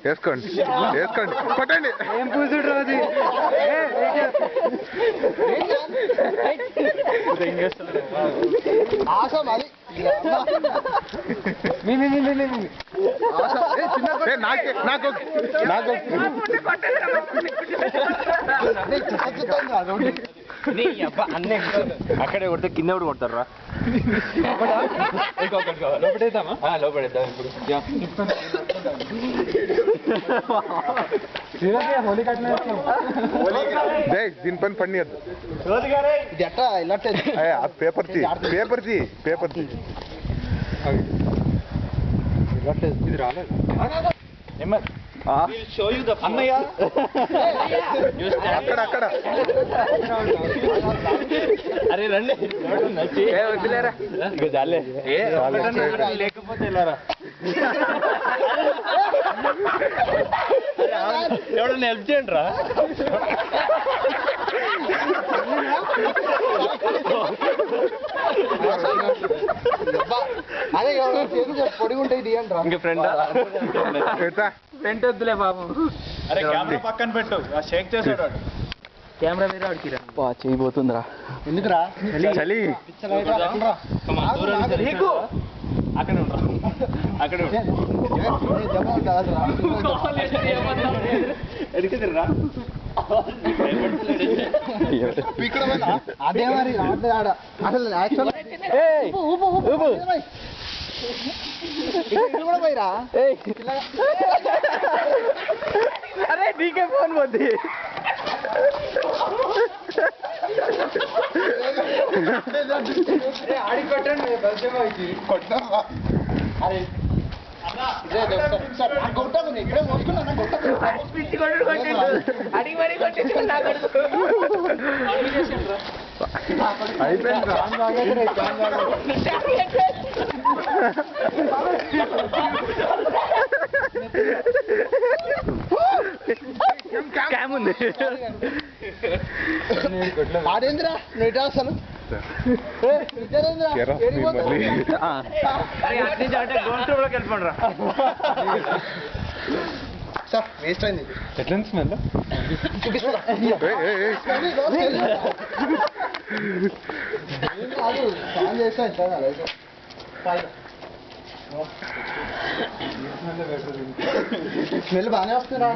వేసుకోండి వేసుకోండి కొట్టండి. ఏం పూసుడు అది అక్కడే కొడితే కింద కూడా కొడతారా? లోపడేద్దామా? లోపడేద్దాం ఇప్పుడు. దీని పని పనియద్దు. ఇది ఎట్లా ఇలా పేపర్ తీ పేపర్ తీ పేపర్ తీ. ఇది రాలేదు. అన్నయ్య అక్కడ అక్కడ అరే రండి వద్దులేరా లేకపోతే వెళ్ళారా ఎవడన్నా హెల్ప్ చేయండి రా. అదే పొడి ఉంటాయి తీయండి రా. ఇంక ఫ్రెండ్ ఫ్రెండ్ వద్దులే బాబు. అరే కెమెరా పక్కన పెట్టు, షేక్ చేసాడు కెమెరా మీద అడిగిరా చేయబోతుందిరా. ఎందుకురా చలి అక్కడే ఉండరా అక్కడే ఎడికిదిరా అదే మరి ఆడ అసలు కూడా పోయిరా. అరే నీకే ఫోన్ పోద్ది. ఆడికి పెట్టండి క్యాముంది ఆడేంద్రా నువ్వు అసలు వెళ్ళిపోండి రా. సార్ వేస్ట్ అయింది. ఎట్లా స్మెల్ స్మెల్ బాగానే వస్తుందా?